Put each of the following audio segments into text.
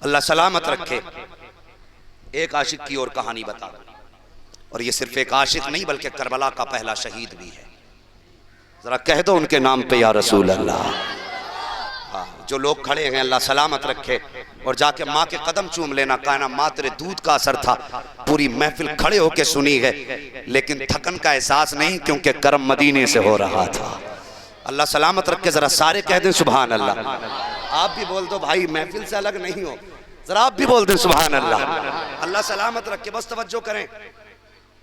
اللہ سلامت رکھے، ایک عاشق کی اور کہانی بتا، اور یہ صرف ایک عاشق نہیں بلکہ کربلا کا پہلا شہید بھی ہے۔ ذرا کہہ دو ان کے نام پہ یا رسول اللہ۔ جو لوگ کھڑے ہیں اللہ سلامت رکھے، اور جا کے ماں کے قدم چوم لینا، کہنا ماں تیرے دودھ کا اثر تھا، پوری محفل کھڑے ہو کے سنی ہے لیکن تھکن کا احساس نہیں، کیونکہ کرم مدینے سے ہو رہا تھا۔ اللہ سلامت رکھے، ذرا سارے کہہ دیں سبحان اللہ۔ آپ بھی بول دو بھائی، محفل سے الگ نہیں ہو، ذرا آپ بھی بول دیں سبحان اللہ۔ اللہ سلامت رکھے، بس توجہ کریں،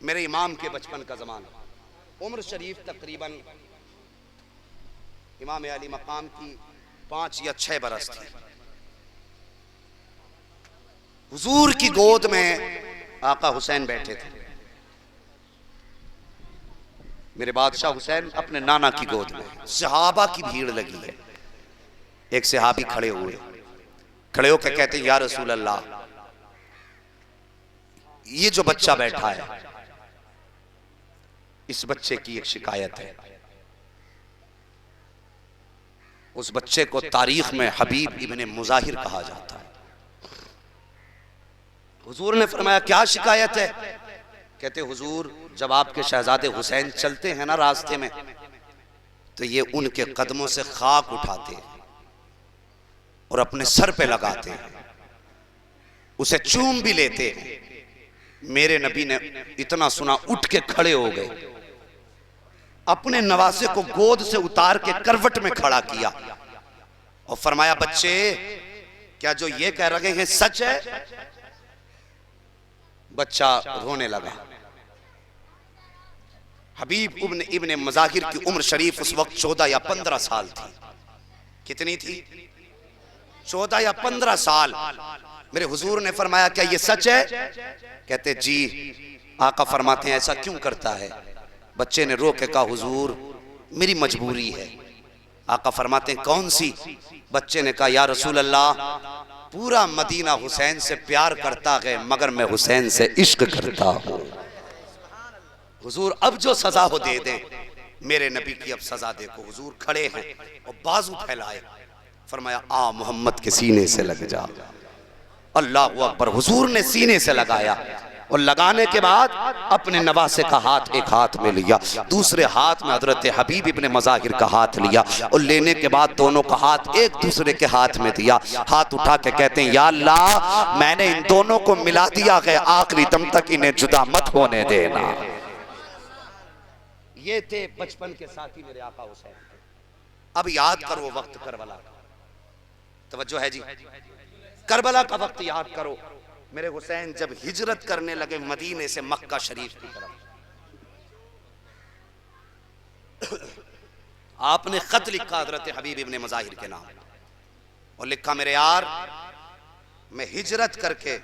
میرے امام کے بچپن کا زمانہ، عمر شریف تقریباً امام علی مقام کی 5 یا 6 برس تھی۔ حضور کی گود میں آقا حسین بیٹھے تھے، میرے بادشاہ حسین اپنے نانا کی گود میں، صحابہ کی بھیڑ لگی ہے۔ ایک صحابی کھڑے ہو کے کہتے ہیں یا رسول اللہ، یہ جو بچہ بیٹھا ہے اس بچے کی ایک شکایت ہے، اس بچے کو تاریخ میں حبیب ابن مظاہر کہا جاتا ہے۔ حضور نے فرمایا کیا شکایت ہے؟ کہتے حضور جب آپ کے شہزادے حسین چلتے ہیں نا راستے میں تو یہ ان کے قدموں سے خاک اٹھاتے ہیں اور اپنے سر پہ لگاتے ہیں، اسے چوم بھی لیتے ہیں۔ میرے نبی نے اتنا سنا اٹھ کے کھڑے ہو گئے، اپنے نواسے کو گود سے اتار کے کروٹ میں کھڑا کیا اور فرمایا بچے کیا جو یہ کہہ رہے ہیں سچ ہے؟ بچہ رونے لگا۔ حبیب ابن مظاہر کی عمر شریف اس وقت 14 یا 15 سال تھی۔ کتنی تھی؟ 14 یا 15 سال۔ میرے حضور نے فرمایا کیا یہ سچ ہے؟ کہتے جی۔ آقا فرماتے ہیں ایسا کیوں کرتا ہے؟ بچے نے رو کے کہا حضور میری مجبوری ہے۔ آقا فرماتے ہیں کون سی؟ بچے نے کہا یا رسول اللہ پورا مدینہ حسین سے پیار کرتا ہے مگر میں حسین سے عشق کرتا ہوں۔ حضور اب جو سزا ہو دے دیں، میرے نبی کی اب سزا دیکھو۔ حضور کھڑے ہیں اور بازو پھیلائے، فرمایا آ محمد کے سینے سے لگ جا۔ اللہ اکبر، حضور نے سینے سے لگایا اور لگانے کے بعد اپنے نواسے کا ہاتھ ایک ہاتھ میں لیا، دوسرے ہاتھ میں حضرت حبیب ابن مظاہر کا ہاتھ لیا اور لینے کے بعد دونوں کا ہاتھ ایک دوسرے کے ہاتھ میں دیا۔ ہاتھ اٹھا کے کہتے ہیں یا اللہ میں نے ان دونوں کو ملا دیا ہے، آخری دم تک انہیں جدا مت ہونے دینا۔ یہ تھے بچپن کے ساتھی میرے آقا حسین۔ اب یاد کرو وقت کربلا کا، توجہ ہے جی، کربلا کا وقت یاد کرو۔ میرے حسین جب ہجرت کرنے لگے مدینے سے مکہ شریف کی طرف، آپ نے خط لکھا حضرت حبیب ابن مظاہر کے نام اور لکھا میرے یار میں ہجرت کر کے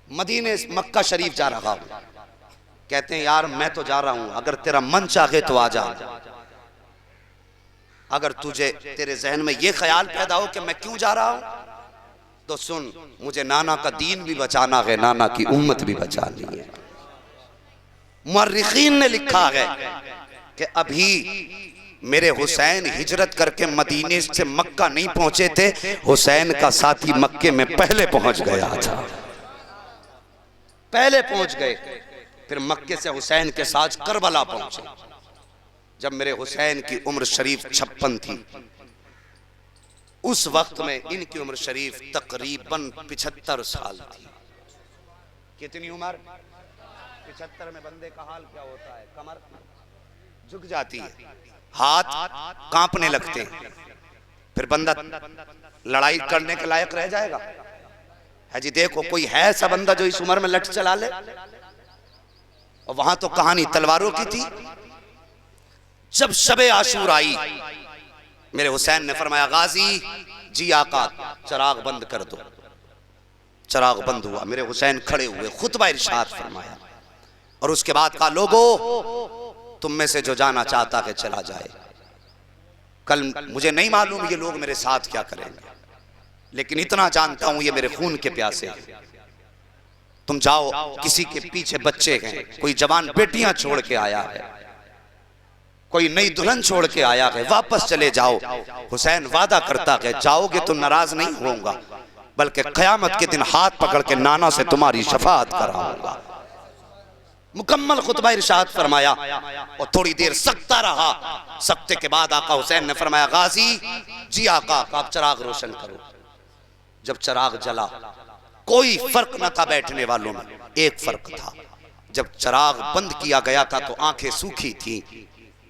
مدینے مکہ شریف جا رہا ہوں۔ کہتے ہیں یار میں تو جا رہا ہوں، اگر تیرا من چاہے تو آ جا، اگر تیرے ذہن میں یہ خیال پیدا ہو کہ میں کیوں جا رہا ہوں تو سن، مجھے نانا کا دین بھی بچانا ہے، نانا کی امت بھی بچانی ہے۔ مورخین نے لکھا ہے کہ ابھی میرے حسین ہجرت کر کے مدینے سے مکہ نہیں پہنچے تھے، حسین کا ساتھی مکے میں پہلے پہنچ گیا تھا، پہلے پہنچ گئے۔ پھر مکے سے حسین کے ساتھ کربلا پہنچے۔ جب میرے حسین کی عمر شریف 56 تھی، اس وقت میں ان کی عمر شریف تقریباً 75 سال تھی۔ کتنی عمر؟ 75 میں بندے کا حال کیا ہوتا ہے؟ کمر جھک جاتی ہے، ہاتھ کانپنے لگتے ہیں، پھر بندہ لڑائی کرنے کے لائق رہ جائے گا؟ ہے جی دیکھو کوئی ہے ایسا بندہ جو اس عمر میں لٹ چلا لے؟ اور وہاں تو کہانی تلواروں کی تھی۔ جب شب عاشور آئی میرے حسین نے فرمایا غازی جی آقا چراغ بند کر دو۔ چراغ بند ہوا، میرے حسین کھڑے ہوئے، خطبہ ارشاد فرمایا اور اس کے بعد کہا لوگو تم میں سے جو جانا چاہتا ہے چلا جائے، کل مجھے نہیں معلوم یہ لوگ میرے ساتھ کیا کریں گے، لیکن اتنا جانتا ہوں یہ میرے خون کے پیاسے ہیں، تم جاؤ، کسی کے پیچھے بچے ہیں، کوئی جوان بیٹیاں چھوڑ کے آیا ہے، کوئی نئی دلہن چھوڑ کے آیا ہے، واپس چلے جاؤ۔ حسین وعدہ کرتا ہے جاؤ گے تو ناراض نہیں ہوں گا، بلکہ قیامت کے دن ہاتھ پکڑ کے نانا سے تمہاری شفاعت کراؤں گا۔ مکمل خطبہ ارشاد فرمایا اور تھوڑی دیر سکتا رہا۔ سکتے کے بعد آقا حسین نے فرمایا غازی جی آقا آپ چراغ روشن کرو۔ جب چراغ جلا کوئی فرق نہ تھا بیٹھنے والوں میں، ایک فرق تھا، جب چراغ بند کیا گیا تھا تو آنکھیں سوکھی تھیں،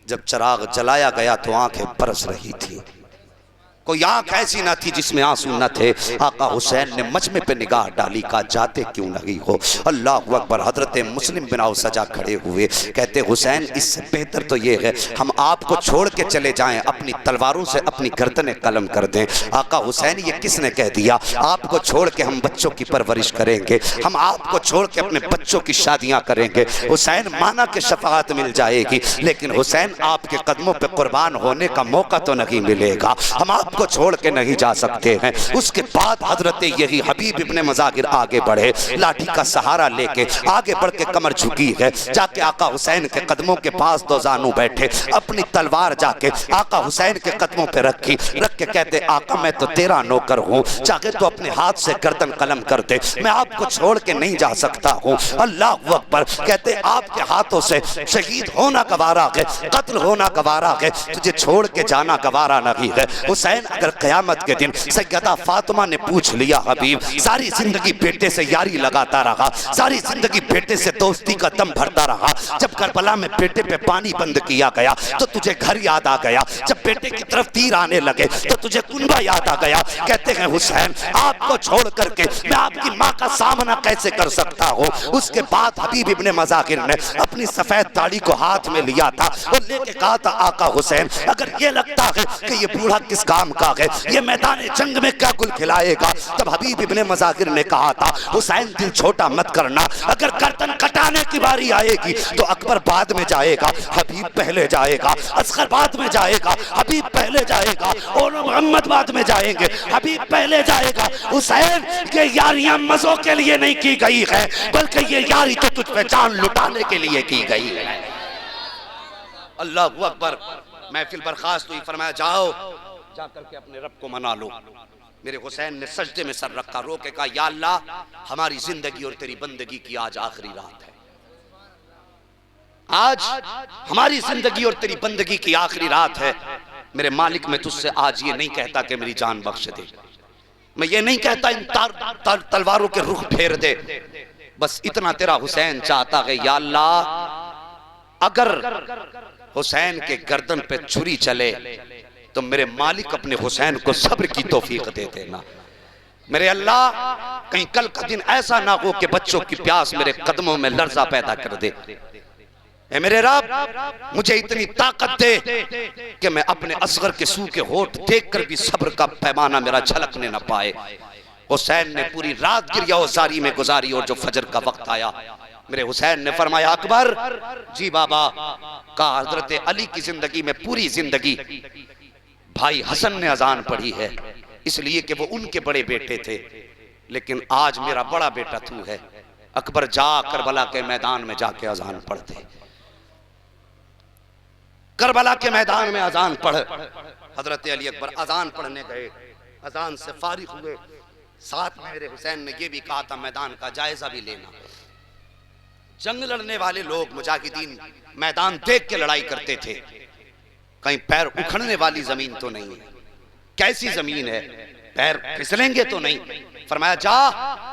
جب چراغ جلایا گیا تو آنکھیں برس رہی تھی۔ کوئی آنکھ ایسی نہ تھی جس میں آنسو نہ تھے۔ آقا حسین نے مجمع پہ نگاہ ڈالی، کہا جاتے کیوں نہیں ہو؟ اللہ اکبر۔ حضرت مسلم بن عوف سجا کھڑے ہوئے، کہتے حسین اس سے بہتر تو یہ ہے ہم آپ کو چھوڑ کے چلے جائیں، اپنی تلواروں سے اپنی گردنیں قلم کر دیں۔ آقا حسین یہ کس نے کہہ دیا؟ آپ کو چھوڑ کے ہم بچوں کی پرورش کریں گے، ہم آپ کو چھوڑ کے اپنے بچوں کی شادیاں کریں گے۔ حسین مانا کہ شفاعت مل جائے گی، لیکن حسین آپ کے قدموں پہ قربان ہونے کا موقع تو نہیں ملے گا، ہم آپ کو چھوڑ کے نہیں جا سکتے ہیں۔ اس کے بعد حضرت یہی حبیب ابن مظاہر آگے بڑھے، لاٹھی کا سہارا لے کے آگے بڑھ کے کمر جھکی ہے، جا کے آقا حسین کے قدموں کے پاس دو زانو بیٹھے، اپنی تلوار جا کے آقا حسین کے قدموں پہ رکھی، رکھ کے کہتے آقا میں تو تیرا نوکر ہوں، چاہے تو اپنے ہاتھ سے گردن قلم کر دے، میں آپ کو چھوڑ کے نہیں جا سکتا ہوں۔ اللہ اکبر۔ کہتے آپ کے ہاتھوں سے شہید ہونا گوارا ہے، قتل ہونا گوارا ہے، تجھے چھوڑ کے جانا گوارا نہیں ہے۔ حسین اگر قیامت کے دن سیدہ فاطمہ نے پوچھ لیا حبیب ساری زندگی بیٹے سے یاری لگاتا رہا، ساری زندگی بیٹے سے دوستی کا دم بھرتا رہا، جب کربلا میں بیٹے پہ پانی بند کیا گیا تو تجھے گھر یاد آ گیا، جب بیٹے کی طرف تیر آنے لگے تو تجھے کنبہ یاد آ گیا۔ کہتے ہیں حسین آپ کو چھوڑ کر کے میں آپ کی ماں کا سامنا کیسے کر سکتا ہوں؟ اس کے بعد حبیب ابن مظاہر نے اپنی سفید داڑھی کو ہاتھ میں لیا تھا اور لے کے کہا تھا آقا حسین اگر یہ لگتا ہے کہ یہ بوڑھا کس کام کا ہے، یہ میدان جنگ میں کیا گل کھلائے گا؟ تب حبیب ابن مظاہر نے کہا تھا حسین دل چھوٹا مت کرنا، اگر گردن کٹانے کی باری آئے گی تو اکبر بعد میں جائے گا، حبیب پہلے جائے گا، اصغر بعد میں جائے گا، حبیب پہلے جائے گا، اور محمد بعد میں جائیں گے، حبیب پہلے جائے گا۔ حسین یہ یاریاں مزوں کے لیے نہیں کی گئی ہے، بلکہ یہ یاری تو تجھ پہ جان لٹانے کے لیے کی گئی ہے۔ اللہ اکبر۔ محفل برخاست ہوئی، فرمایا جاؤ جا کر کے اپنے رب کو منا لو۔ میرے حسین نے سجدے میں سر رکھا، رو کے کہا یا اللہ ہماری زندگی اور تیری بندگی کی آج آخری رات ہے، آج ہماری زندگی اور تیری بندگی کی آخری رات ہے۔ میرے مالک میں تجھ سے آج یہ نہیں کہتا کہ میری جان بخش دے، میں یہ نہیں کہتا ان تلواروں کے رخ پھیر دے، بس اتنا تیرا حسین چاہتا ہے یا اللہ اگر حسین کے گردن پہ چھری چلے تو میرے مالک اپنے حسین کو صبر کی توفیق دے دینا۔ میرے اللہ کہیں کل کا دن ایسا نہ ہو کہ بچوں کی پیاس میرے قدموں میں لرزہ پیدا کر دے۔ اے میرے رب مجھے اتنی طاقت دے کہ میں اپنے اصغر کے سو کے ہونٹ دیکھ کر بھی صبر کا پیمانہ میرا چھلکنے نہ پائے۔ حسین نے پوری رات گریہ و زاری میں گزاری اور جو فجر کا وقت آیا میرے حسین نے فرمایا اکبر جی بابا، کہا حضرت علی کی زندگی میں پوری زندگی بھائی حسن نے اذان پڑھی ہے، اس لیے کہ وہ ان کے بڑے بیٹے تھے، لیکن آج میرا بڑا بیٹا تو ہے، اکبر جا کربلا کے میدان میں جا کے اذان پڑھ دے۔ کربلا کے میدان میں اذان پڑھ۔ حضرت علی اکبر اذان پڑھنے گئے، اذان سے فارغ ہوئے، ساتھ میں میرے حسین نے یہ بھی کہا تھا میدان کا جائزہ بھی لینا۔ جنگ لڑنے والے لوگ مجاہدین میدان دیکھ کے لڑائی کرتے تھے، کہیں پیر اکھڑنے والی زمین تو نہیں ہے، کیسی زمین ہے، پیر پھسلیں گے تو نہیں۔ فرمایا جا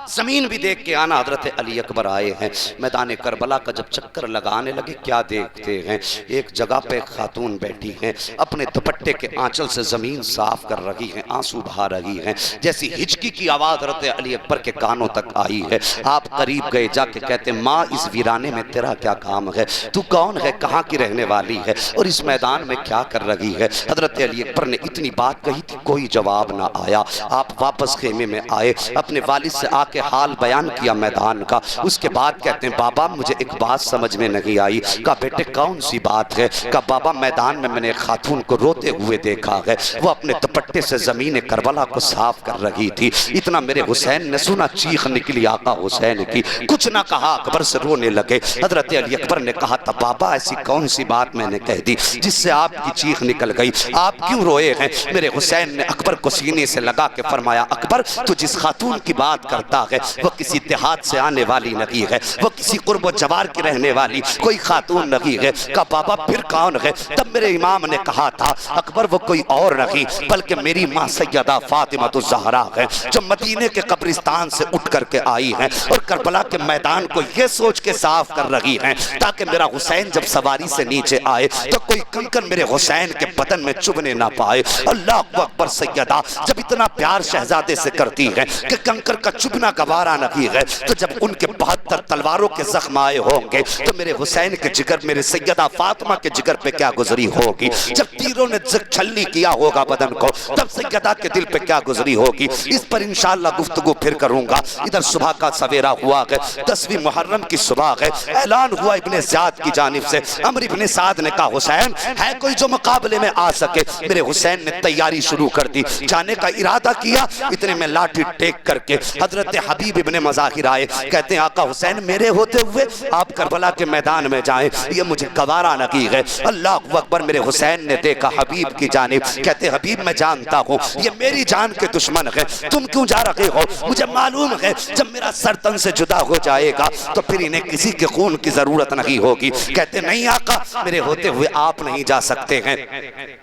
زمین بھی دیکھ کے آنا۔ حضرت علی اکبر آئے ہیں میدان کربلا کا، جب چکر لگانے لگے کیا دیکھتے ہیں، ایک جگہ پہ خاتون بیٹھی ہیں، اپنے دوپٹے کے آنچل سے زمین صاف کر رہی ہیں، آنسو بہا رہی ہیں، جیسی ہچکی کی آواز حضرت علی اکبر کے کانوں تک آئی ہے۔ آپ قریب گئے، جا کے کہتے ماں اس ویرانے میں تیرا کیا کام ہے، تو کون ہے، کہاں کی رہنے والی ہے اور اس میدان میں کیا کر رہی ہے؟ حضرت علی اکبر نے اتنی بات کہی تھی، کوئی جواب نہ آیا۔ آپ واپس خیمے میں آئے، اپنے والد سے آ واقع حال بیان کیا میدان کا. اس کے بعد کہتے ہیں بابا مجھے ایک بات سمجھ میں نہیں آئی. کہا بیٹے کون سی بات ہے؟ کہا بابا میدان میں نے ایک خاتون کو روتے ہوئے دیکھا ہے. وہ اپنے دوپٹے سے زمین کربلا کو صاف کر رہی تھی. اتنا میرے حسین نے سنا چیخ نکلی آقا حسین کی. کچھ نہ کہا, اکبر سے رونے لگے. حضرت علی اکبر نے کہا تھا بابا ایسی کون سی بات میں نے کہہ دی جس سے آپ کی چیخ نکل گئی؟ آپ کیوں روئے ہیں؟ میرے حسین نے اکبر کو سینے سے لگا کے فرمایا اکبر تو جس خاتون کی بات کرتا ہے وہ کسی دیہات سے آنے والی نہیں ہے, وہ کسی قرب و جوار کی رہنے والی کوئی خاتون نہیں ہے. کہا بابا پھر کون ہے؟ تب میرے امام نے کہا تھا اکبر وہ کوئی اور نہیں بلکہ میری ماں سیدہ فاطمہ الزہرا ہے, جو مدینے کے قبرستان سے اٹھ کر کے آئی ہیں اور کربلا کے میدان کو یہ سوچ کے صاف کر رہی ہیں تاکہ میرا حسین جب سواری سے نیچے آئے تو کوئی کنکر میرے حسین کے بدن میں چبھنے نہ پائے. اللہ اکبر. سیدہ جب اتنا پیار شہزادے سے کرتی ہے کہ کنکر کا چبھنا گوارا نہیں ہے, تو جب ان کے 72 تلواروں کے زخم آئے ہوں گے تو میرے حسین کے جگر, میرے سیدہ فاطمہ کے جگر پہ کیا گزری ہوگی؟ جب تیروں نے چھلی کیا ہوگا بدن کو تب سیدہ کے دل پہ کیا گزری ہوگی؟ اس پر انشاءاللہ گفتگو پھر کروں گا. ادھر صبح کا سویرا ہوا ہے, 10ویں محرم کی صبح ہے. اعلان ہوا ابن زیاد کی جانب سے. عمرو ابن سعد نے کہا حسین ہے کوئی جو مقابلے میں آ سکے؟ میرے حسین نے تیاری شروع کر دی. جانے کا ارادہ کیا, اتنے میں لاٹھی ٹیک کر کے حضرت حبیب ابن مظاہر آئے. کہتے ہیں آقا حسین میرے ہوتے ہوئے آپ کربلا کے میدان میں جائیں یہ مجھے گوارا نہیں ہے. اللہ اکبر. میرے حسین نے دیکھا حبیب کی جانب. کہتے حبیب میں جانتا ہوں یہ میری جان کے دشمن ہے, تم کیوں جا رہے ہو؟ مجھے معلوم ہے جب میرا سر تن سے جدا ہو جائے گا تو پھر انہیں کسی کے خون کی ضرورت نہیں ہوگی. کہتے نہیں آقا میرے ہوتے ہوئے آپ نہیں جا سکتے ہیں.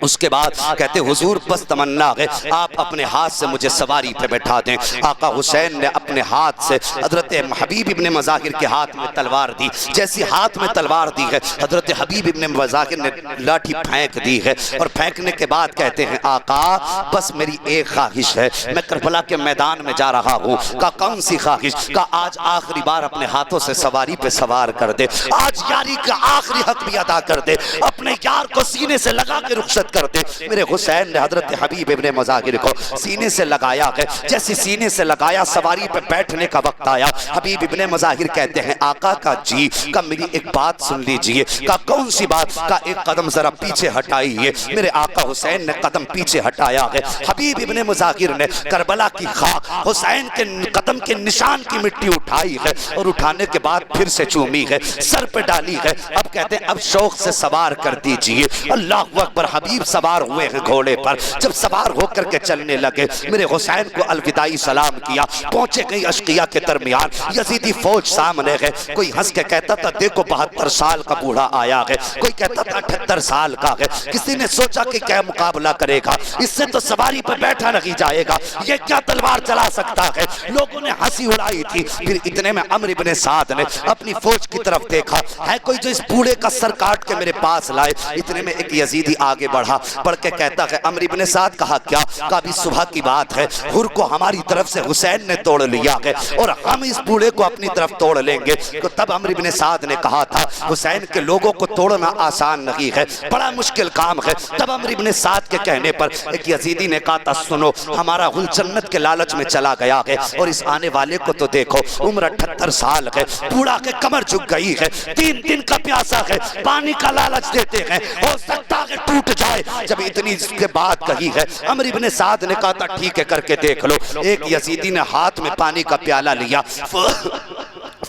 اس کے بعد کہتے حضور بس تمنا ہے آپ اپنے ہاتھ سے مجھے سواری پہ بیٹھا دیں. آقا حسین نے اپنے ہاتھ سے حضرت حبیب ابن مظاہر کے ہاتھ میں تلوار دی. جیسی ہاتھ میں تلوار دی ہے حضرت حبیب ابن مظاہر نے لاٹھی پھینک دی ہے, اور پھینکنے کے بعد کہتے ہیں آقا بس میری ایک خواہش ہے, میں کربلا کے میدان میں جا رہا ہوں. کہا کون سی خواہش؟ کہا آج آخری بار اپنے ہاتھوں سے سواری پہ سوار کر دے, آج یاری کا آخری حق بھی ادا کر دے, اپنے یار کو سینے سے لگا کے رخصت کر دے. میرے حسین نے حضرت حبیب ابن مظاہر کو سینے سے لگایا ہے. جیسے سینے سے لگایا سواری پہ بیٹھنے کا وقت آیا. حبیب ابن مظاہر کہتے ہیں آقا کا جی کا میری ایک بات سن لیجئے. کہا کون سی بات؟ کہا ایک قدم ذرا پیچھے ہٹائیے. میرے آقا حسین نے قدم پیچھے ہٹایا ہے. حبیب ابن مظاہر نے کربلا کی خاک حسین کے قدم کے نشان کی مٹی اٹھائی ہے, اور اٹھانے کے بعد پھر سے چومی ہے, سر پہ ڈالی ہے. اب کہتے ہیں اب شوق سے سوار کر دیجئے. اللہ اکبر. حبیب سوار ہوئے ہیں گھوڑے پر. جب سوار ہو کر کے چلنے لگے میرے حسین کو الوداعی سلام کیا. پہنچے گئی اشقیاء کے درمیان, یزیدی فوج سامنے ہے. کوئی ہنس کے کہتا تھا دیکھو 72 سال کا بوڑھا آیا ہے, کوئی کہتا تھا 78 سال کا ہے. کسی نے سوچا کہ کیا مقابلہ کرے گا, اس سے تو سواری پر بیٹھا نہیں جائے گا, یہ کیا تلوار چلا سکتا ہے. لوگوں نے ہنسی اڑائی تھی. پھر اتنے میں عمرو بن سعد نے اپنی فوج کی طرف دیکھا, ہے کوئی جو اس بوڑھے کا سر کاٹ کے میرے پاس لائے. اتنے میں ایک یزیدی آگے بڑھا, بڑھ کے کہتا ہے عمرو بن سعد کہا کیا؟ کہا ابھی صبح کی بات ہے, ہر کو ہماری طرف سے حسین نے توڑ لیا ہے اور ہم اس بوڑھے کو اپنی طرف توڑ لیں گے. تو تب عمرو بن سعد نے کہا تھا حسین کے لوگوں کو توڑنا آسان نہیں ہے, بڑا مشکل کام ہے. تب عمرو بن سعد کے کہنے پر ایک یزیدی نے کہا تھا سنو ہمارا غل جنت کے لالچ میں چلا گیا ہے, اور اس آنے والے کو تو دیکھو عمر 78 سال ہے, بوڑھا کے کمر جھک گئی ہے, 3 دن کا پیاسا ہے, پانی کا لالچ دیتے ہیں, ہو سکتا ہے ٹوٹ جائے. جب اتنی اس کے بات کہی ہے عمرو بن سعد نے کہا تھا ٹھیک ہے کر کے دیکھ لو. ایک یزیدی نے ہاتھ میں پانی کا پیالہ لیا,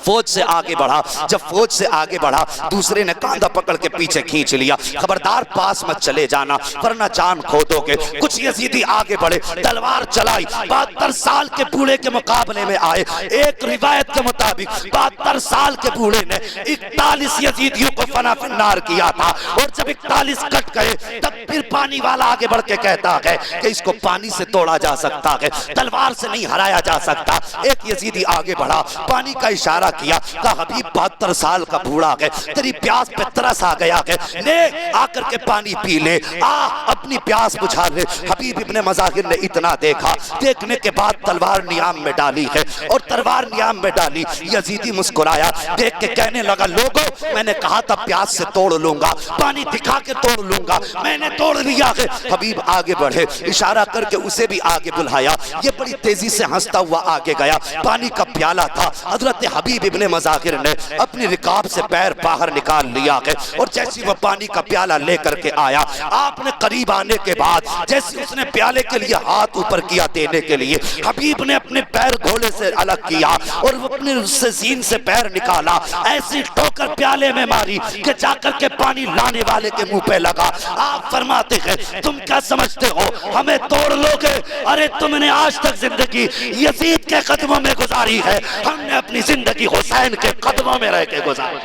فوج سے آگے بڑھا. جب فوج سے آگے بڑھا دوسرے نے کاندھا پکڑ کے پیچھے کھینچ لیا, خبردار پاس مت چلے جانا ورنہ جان کھو دو گے. کچھ یزیدی آگے بڑھے, تلوار چلائی, 72 سال کے بوڑھے کے مقابلے میں آئے. ایک روایت کے مطابق 72 سال کے بوڑھے نے 41 یزیدیوں کو فنا فنار کیا تھا, اور جب 41 کٹ گئے تب پھر پانی والا آگے بڑھ کے کہتا ہے کہ اس کو پانی سے توڑا جا سکتا ہے, تلوار سے نہیں ہرایا جا سکتا. ایک یزیدی آگے بڑھا, پانی کا اشارہ کیا، کہا حبیب 72 سال کا بوڑھا ہے، تیری پیاس پہ ترس آ گیا ہے، لے آ کر کے پانی پی لے، اپنی پیاس بجھا لے۔ حبیب ابن مظاہر نے اتنا دیکھا، دیکھنے کے بعد تلوار نیام میں ڈالی ہے، اور تلوار نیام میں ڈالی۔ یزیدی مسکرایا، دیکھ کے کہنے لگا لوگوں میں نے کہا تھا پیاس سے توڑ لوں گا، پانی دکھا کے توڑ لوں گا، میں نے توڑ لیا ہے۔ حبیب آگے بڑھے، اشارہ کر کے اسے بھی آگے بلھایا، یہ بڑی تیزی سے ہنستا ہوا آگے گیا، پانی کا پیالہ تھا، حضرت حبیب ابن مظاہر نے اپنی رکاب سے پیر باہر نکال لیا ہے، اور جیسی وہ پانی کا پیالہ لے کر کے آیا، آپ نے قریب آنے کے بعد جیسے اس نے پیالے کے لیے ہاتھ اوپر کیا دینے کے لیے، حبیب نے اپنے پیر گھوڑے سے الگ کیا اور وہ اپنے سے زین سے پیر نکالا، ایسی ٹھوکر پیالے میں ماری کہ جا کر کے پانی لانے والے کے منہ پہ لگا۔ آپ فرماتے ہیں تم کیا سمجھتے ہو ہمیں توڑ لو گے؟ ارے تم نے آج تک زندگی یزید کے قدموں میں گزاری ہے، ہم نے اپنی زندگی حسین کے قدموں میں رہ کے گزاری۔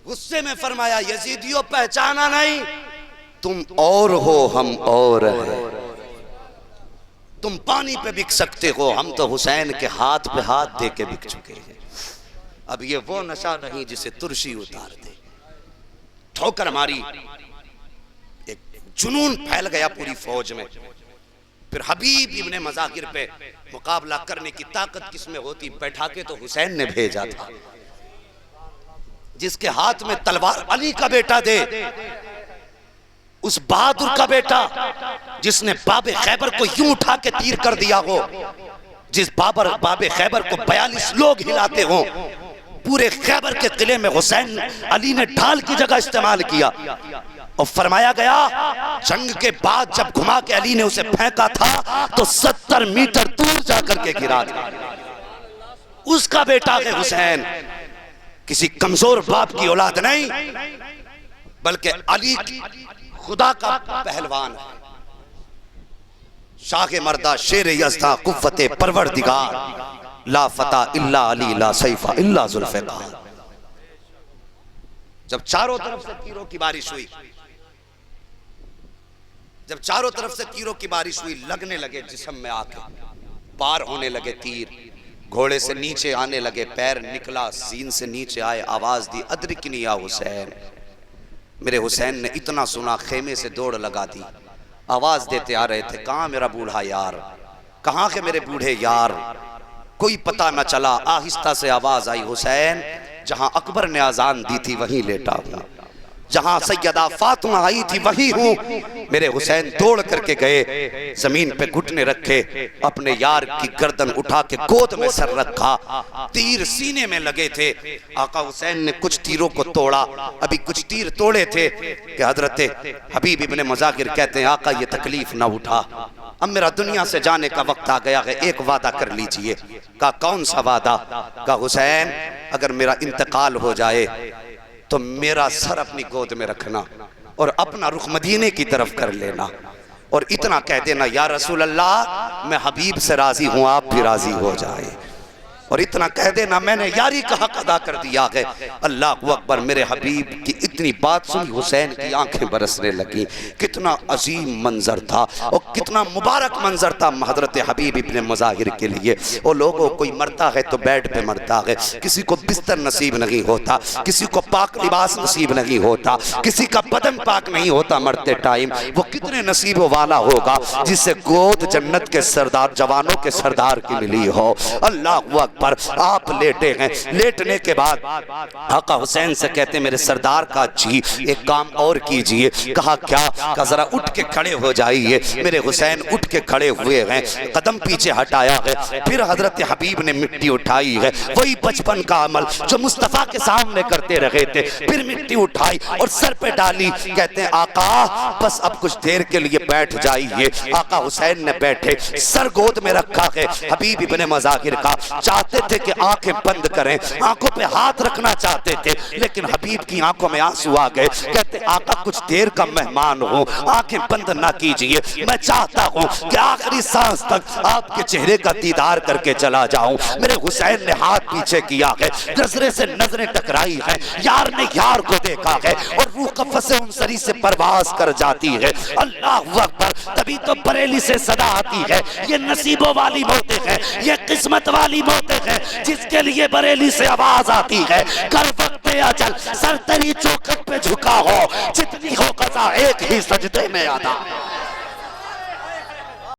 غصے میں فرمایا یزیدیوں پہچانا نہیں، تم اور ہو ہم اور ہیں، تم پانی پہ بک سکتے ہو، ہم تو حسین کے ہاتھ پہ ہاتھ دے کے بک چکے ہیں۔ اب یہ وہ نشہ نہیں جسے ترشی اتار دے، ٹھوکر ماری، ایک جنون پھیل گیا پوری فوج میں۔ پھر حبیب ابن مظاہر پہ مقابلہ کرنے کی طاقت کس میں ہوتی؟ بیٹھا کے تو حسین نے بھیجا تھا، جس کے ہاتھ میں تلوار علی کا بیٹا دے، اس بہادر کا بیٹا جس نے باب خیبر کو یوں اٹھا کے تیر کر دیا ہو، جس باب خیبر کو 42 لوگ ہلاتے ہوں، پورے خیبر کے قلعے میں حسین علی نے ڈھال کی جگہ استعمال کیا، اور فرمایا گیا جنگ کے بعد جب گھما کے علی نے اسے پھینکا تھا تو 70 میٹر دور جا کر کے گرا تھا۔ اس کا بیٹا ہے حسین، کسی کمزور باپ کی اولاد نہیں، بلکہ علی خدا کا پہلوان ہے، شاہ مردہ شیر یزداں قوت پروردگار، لا فتح الا علی لا سیف الا ذوالفقار۔ جب چاروں طرف سے تیروں کی بارش ہوئی، جب چاروں طرف سے تیروں کی بارش ہوئی، لگنے لگے جسم میں آ کے، پار ہونے لگے تیر، گھوڑے سے نیچے آنے لگے، پیر نکلا، سین سے نیچے آئے، آواز دی ادرکنی یا حسین۔ میرے حسین نے اتنا سنا خیمے سے دوڑ لگا دی، آواز دیتے آ رہے تھے کہاں میرا بوڑھا یار، کہاں کے میرے بوڑھے یار؟ کوئی پتہ نہ چلا، آہستہ سے آواز آئی حسین جہاں اکبر نے اذان دی تھی وہیں لیٹا ہوں، جہاں سیدہ فاطمہ آئی تھی وہیں ہوں۔ میرے حسین دوڑ کر کے گئے، زمین پہ گھٹنے رکھے، اپنے یار کی گردن اٹھا کے گود میں سر رکھا، تیر سینے میں لگے تھے۔ آقا حسین نے کچھ تیروں کو توڑا، ابھی کچھ تیر توڑے تھے کہ حضرت حبیب ابن مظاہر کہتے ہیں آقا یہ تکلیف نہ اٹھا، اب میرا دنیا سے جانے کا وقت آ گیا ہے، ایک وعدہ کر لیجئے۔ کہا کون سا وعدہ؟ کہا حسین اگر میرا انتقال ہو جائے تو میرا سر اپنی گود میں رکھنا اور اپنا رخ مدینے کی طرف کر لینا، اور اتنا کہہ دینا یا رسول اللہ میں حبیب سے راضی ہوں، آپ بھی راضی ہو جائے، اور اتنا کہہ دینا میں نے یاری کا حق ادا کر دیا ہے۔ اللہ اکبر، میرے حبیب کی اتنی بات سنی حسین کی آنکھیں برسنے لگی۔ کتنا عظیم منظر تھا اور کتنا مبارک منظر تھا حضرت حبیب ابن مظاہر کے لیے۔ وہ لوگوں کوئی مرتا ہے تو بیڈ پہ مرتا ہے، کسی کو بستر نصیب نہیں ہوتا، کسی کو پاک لباس نصیب نہیں ہوتا، کسی کا بدن پاک نہیں ہوتا مرتے ٹائم۔ وہ کتنے نصیب والا ہوگا جسے گود جنت کے سردار، جوانوں کے سردار کی ملی ہو۔ اللہ اکبر، آپ لیٹے ہیں، لیٹنے کے بعد آقا حسین سے کہتے ہیں میرے سردار کا جی ایک کام اور کیجئے۔ کہا کیا؟ کہا ذرا اٹھ کے کھڑے ہو جائیے۔ میرے حسین اٹھ کے کھڑے ہوئے ہیں، قدم پیچھے ہٹایا ہے، پھر حضرت حبیب نے مٹی اٹھائی ہے، وہی بچپن کا عمل جو مصطفیٰ کے سامنے کرتے رہے تھے، پھر مٹی اٹھائی اور سر پہ ڈالی۔ کہتے ہیں آقا بس اب کچھ دیر کے لیے بیٹھ جائیے۔ آقا حسین نے بیٹھے، سر گود میں رکھا ہے حبیب ابن مظاہر کا، چاہتے تھے کہ آنکھیں بند کریں، آنکھوں پہ ہاتھ رکھنا چاہتے تھے، لیکن حبیب کی آنکھوں میں آنسو آ گئے. کہتے آقا کچھ دیر کا مہمان ہوں, آنکھیں بند نہ کیجئے, میں چاہتا ہوں کہ آخری سانس تک آپ کے چہرے کا دیدار کر کے چلا جاؤں. میرے حسین نے ہاتھ پیچھے کیا ہے, نظریں سے نظریں ٹکرائی ہیں, یار نے یار کو دیکھا ہے اور روح قفس انصری سے پرواز کر جاتی ہے. اللہ اکبر. تبھی تو بریلی سے صدا آتی ہے, یہ نصیبوں والی موتیں ہیں, یہ قسمت والی موتیں ہیں جس کے لیے بریلی سے آواز آتی ہے. کر وقت اجل سر تری چوکھٹ پہ جھکا ہو, جتنی ہو قضا ایک ہی سجدے میں ادا.